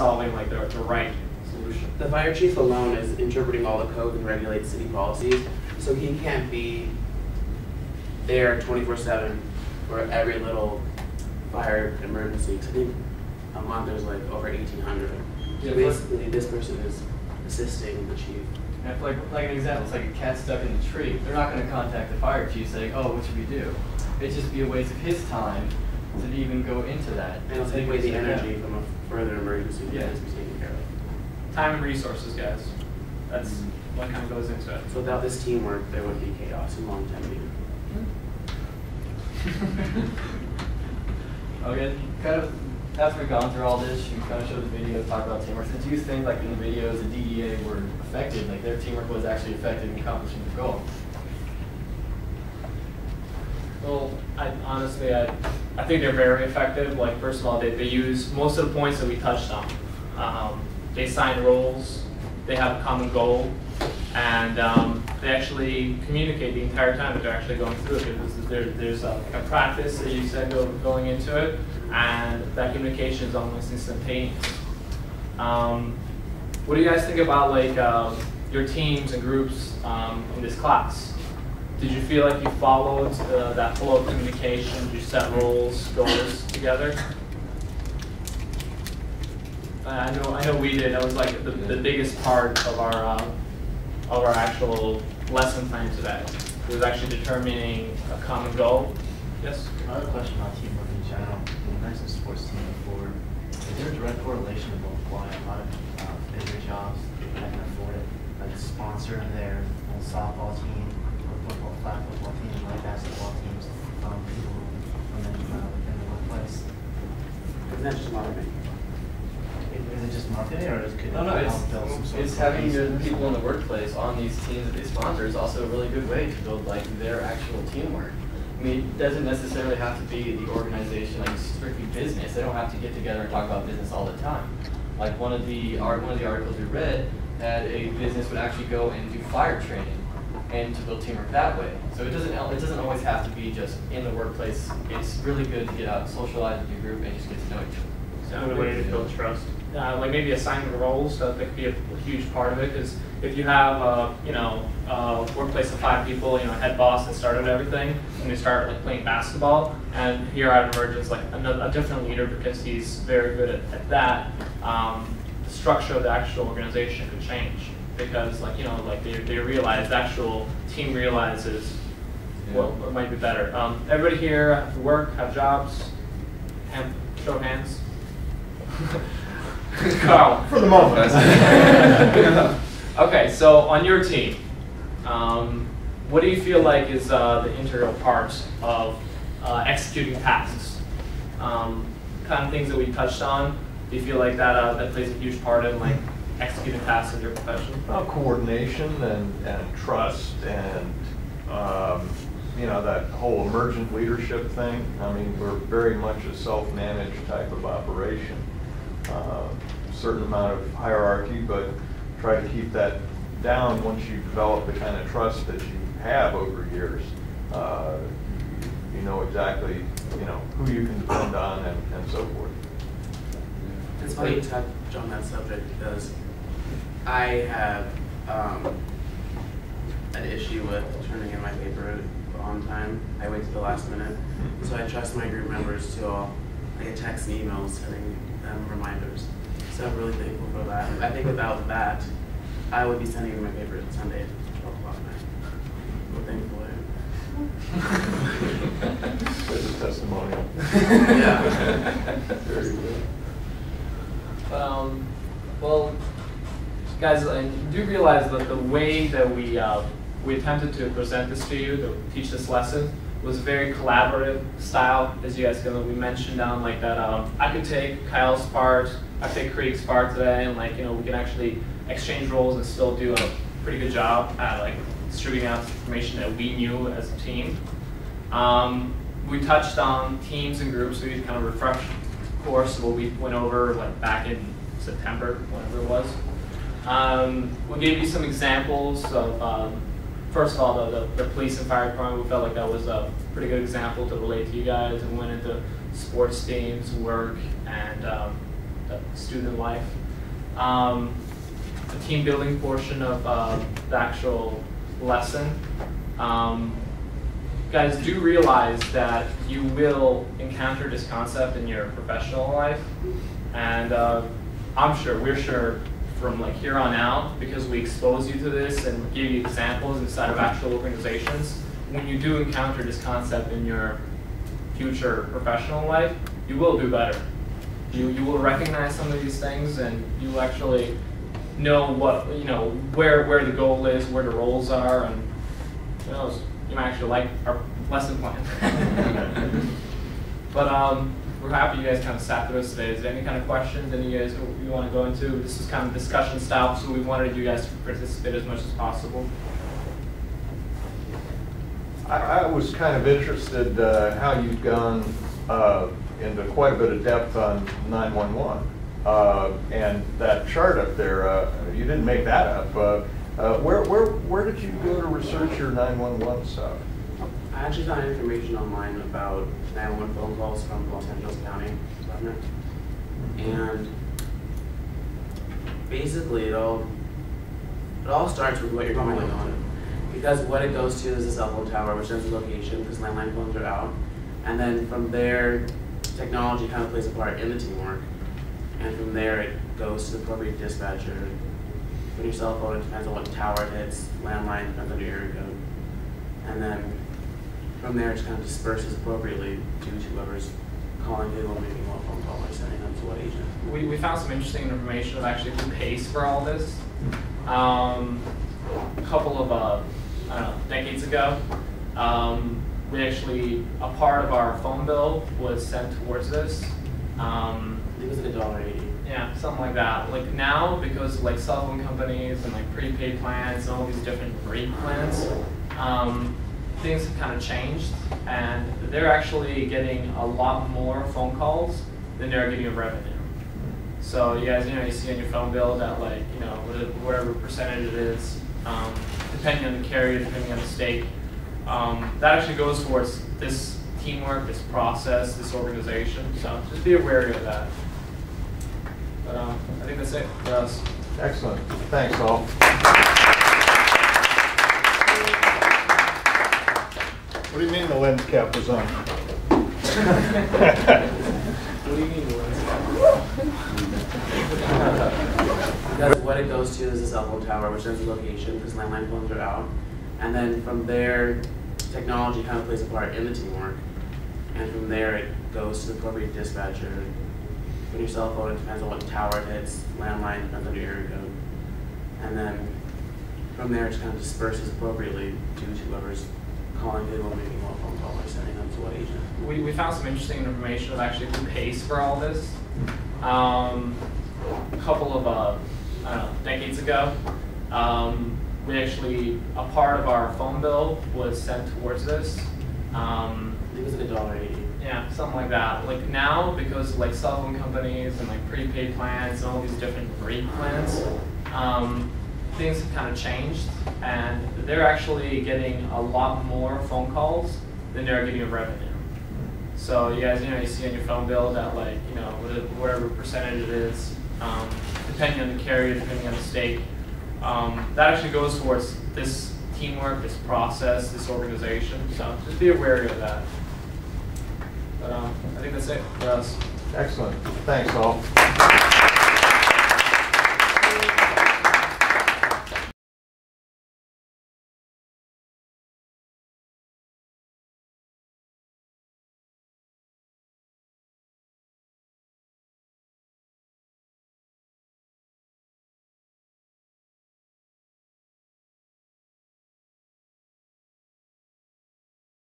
solving like the right solution. The fire chief alone is interpreting all the code and regulates city policies, so he can't be there 24/7 for every little fire emergency. Because I think a month there's like over 1,800. So basically, this person is assisting the chief. And if like an example, it's like a cat stuck in the tree. They're not going to contact the fire chief saying, "Oh, what should we do?" It'd just be a waste of his time to even go into that. And it'll take away the energy from a further emergency that has to be taken care of. Time and resources, guys. That's what kind of goes into it. So without this teamwork, there would be chaos and longevity. Okay, kind of after we've gone through all this, you kind of showed the videos, talk about teamwork. So do you think, like in the videos, the DEA were effective? Like their teamwork was actually effective in accomplishing the goal? Well, honestly, I think they're very effective. Like, first of all, they use most of the points that we touched on. They sign roles, they have a common goal, and they actually communicate the entire time that they're actually going through it. Because there's a practice that you said going into it, and that communication is almost instantaneous. What do you guys think about like your teams and groups in this class? Did you feel like you followed that flow of communication? Did you set roles, goals together? I know we did. That was like the biggest part of our actual lesson plan today. It was actually determining a common goal. Yes? I have a question about teamwork in general. You mentioned sports team before. Is there a direct correlation with why a lot of bigger jobs that can afford it, like sponsor their softball team, or flag football team, like basketball teams, people within the workplace? Isn't that just marketing? Is it just marketing, or is it No, it's having your people in the workplace on these teams that they sponsor is also a really good way to build like their actual teamwork. I mean, it doesn't necessarily have to be the organization like strictly business. They don't have to get together and talk about business all the time. Like one of the articles we read had a business would actually go and do fire training and to build teamwork that way. So it doesn't always have to be just in the workplace. It's really good to get out, socialize with your group, and just get to know each other. Another way to build trust. Like maybe assigning roles, that could be a huge part of it. Because if you have, a workplace of 5 people, head boss that started everything, and they start like playing basketball, and here out emerges like a different leader because he's very good at that. The structure of the actual organization could change because, they realize the actual team realizes what might be better. Everybody here have to work, have jobs. Show of hands. Carl. For the moment. Okay, so on your team, what do you feel like is the integral part of executing tasks? Kind of things that we touched on. Do you feel like that plays a huge part in like executing tasks in your profession? Well, coordination and trust and that whole emergent leadership thing. I mean, we're very much a self-managed type of operation. Certain amount of hierarchy, but try to keep that down. Once you develop the kind of trust that you have over years, you know exactly who you can depend on and so forth. It's funny you touch on that subject because I have an issue with turning in my paper on time. I wait to the last minute, so I trust my group members to all. I get texts and emails sending them reminders. So I'm really thankful for that. I think without that, I would be sending in my paper Sunday at 12 o'clock at night. I'm thankful. There's a testimonial. Yeah. Very good. Well, guys, I do realize that the way that we attempted to present this to you, to teach this lesson, was a very collaborative style. As you guys we mentioned down like that. I could take Kyle's part, I could take Krieg's part today, and we can actually exchange roles and still do a pretty good job at distributing out information that we knew as a team. We touched on teams and groups. We kind of refreshed course of what we went over back in September, whatever it was. We gave you some examples of, first of all, the police and fire department. We felt like that was a pretty good example to relate to you guys, and went into sports teams, work, and student life. The team building portion of the actual lesson. Guys, do realize that you will encounter this concept in your professional life, and we're sure from like here on out, because we expose you to this and give you examples inside of actual organizations, when you do encounter this concept in your future professional life, you will do better. You will recognize some of these things, and you will actually know where the goal is, where the roles are, and who knows, you might actually like our lesson plan. But we're happy you guys kind of sat through us today. Is there any kind of questions any of you guys you want to go into? This is kind of discussion style, so we wanted you guys to participate as much as possible. I was kind of interested how you've gone into quite a bit of depth on 911. And that chart up there, you didn't make that up. Where did you go to research your 911 stuff? I actually found information online about 911 phone calls from Los Angeles County government. And basically it all starts with what you're calling on. Because what it goes to is a cell phone tower, which sends a location because landline phones are out. And then from there, technology kind of plays a part in the teamwork. And from there, it goes to the appropriate dispatcher. With your cell phone, it depends on what tower it hits. Landline depends on your area code. And then from there, it just kind of disperses appropriately to whoever's calling who or making what phone call or sending them to what agent. We found some interesting information of actually who pays for all this. A couple of decades ago, we actually, a part of our phone bill was sent towards this. It was like $1.80. Yeah, something like that. Like now, because of like cell phone companies and like prepaid plans and all these different rate plans, things have kind of changed, and they're actually getting a lot more phone calls than they're getting of revenue. So you guys, you see on your phone bill that like, whatever percentage it is, depending on the carrier, depending on the state, that actually goes towards this teamwork, this process, this organization. So just be aware of that. But I think that's it for us. Excellent. Thanks, all. What do you mean the lens cap was on? What do you mean the lens cap? Because what it goes to is a cell phone tower, which sends a location because landline phones are out. And then from there, technology kind of plays a part in the teamwork. And from there, it goes to the appropriate dispatcher. With your cell phone, it depends on what tower it hits. Landline depends on your area code. And then from there, it just kind of disperses appropriately to whoever's calling who or making what phone call or sending them to what agent. We found some interesting information of actually who pays for all this. A couple of decades ago, we actually, a part of our phone bill was sent towards this. It was like $1.80. Yeah, something like that. Like now, because like cell phone companies and like prepaid plans and all these different rate plans, things have kind of changed, and they're actually getting a lot more phone calls than they're getting of revenue. So you guys, you see on your phone bill that like, whatever percentage it is, depending on the carrier, depending on the state, that actually goes towards this teamwork, this process, this organization. So just be aware of that. But I think that's it for us. Excellent. Thanks, all.